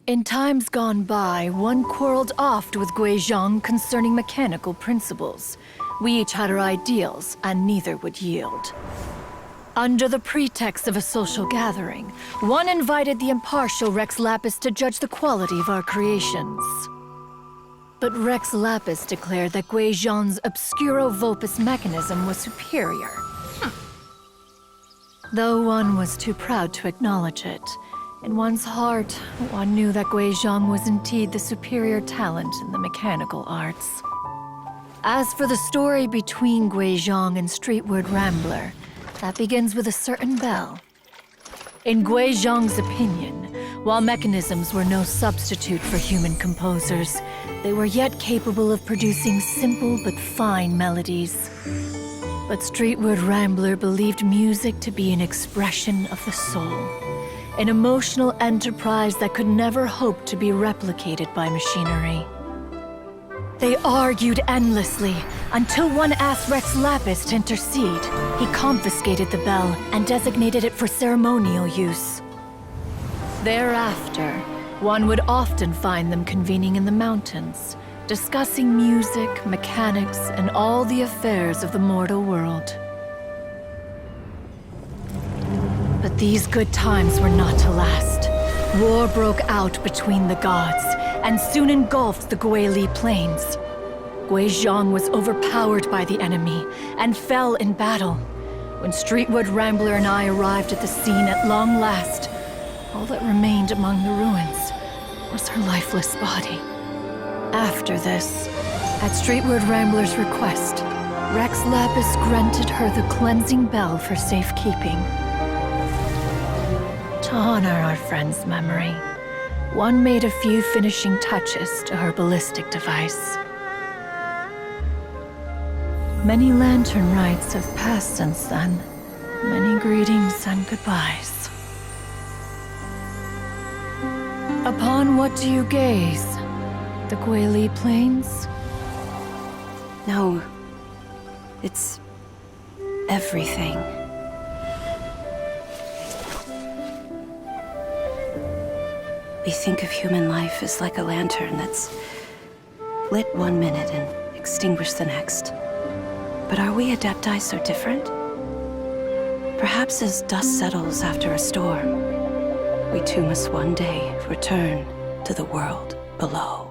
In times gone by, one quarreled oft with Guizhong concerning mechanical principles. We each had our ideals, and neither would yield. Under the pretext of a social gathering, one invited the impartial Rex Lapis to judge the quality of our creations. But Rex Lapis declared that Guizhong's Obscuro Vulpus mechanism was superior. Though one was too proud to acknowledge it, in one's heart, one knew that Guizhong was indeed the superior talent in the mechanical arts. As for the story between Guizhong and Streetward Rambler, that begins with a certain bell. In Guizhong's opinion, while mechanisms were no substitute for human composers, they were yet capable of producing simple but fine melodies. But Streetward Rambler believed music to be an expression of the soul, an emotional enterprise that could never hope to be replicated by machinery. They argued endlessly, until one asked Rex Lapis to intercede. He confiscated the bell and designated it for ceremonial use. Thereafter, one would often find them convening in the mountains, discussing music, mechanics, and all the affairs of the mortal world. But these good times were not to last. War broke out between the gods, and soon engulfed the Guili Plains. Guizhong was overpowered by the enemy, and fell in battle. When Streetwood Rambler and I arrived at the scene at long last, all that remained among the ruins was her lifeless body. After this, at Streetwood Rambler's request, Rex Lapis granted her the cleansing bell for safekeeping. To honor our friend's memory, one made a few finishing touches to her ballistic device. Many lantern rites have passed since then. Many greetings and goodbyes. Upon what do you gaze? The Guili Plains? No. It's everything. We think of human life as like a lantern that's lit one minute and extinguished the next. But are we Adepti so different? Perhaps as dust settles after a storm, we too must one day return to the world below.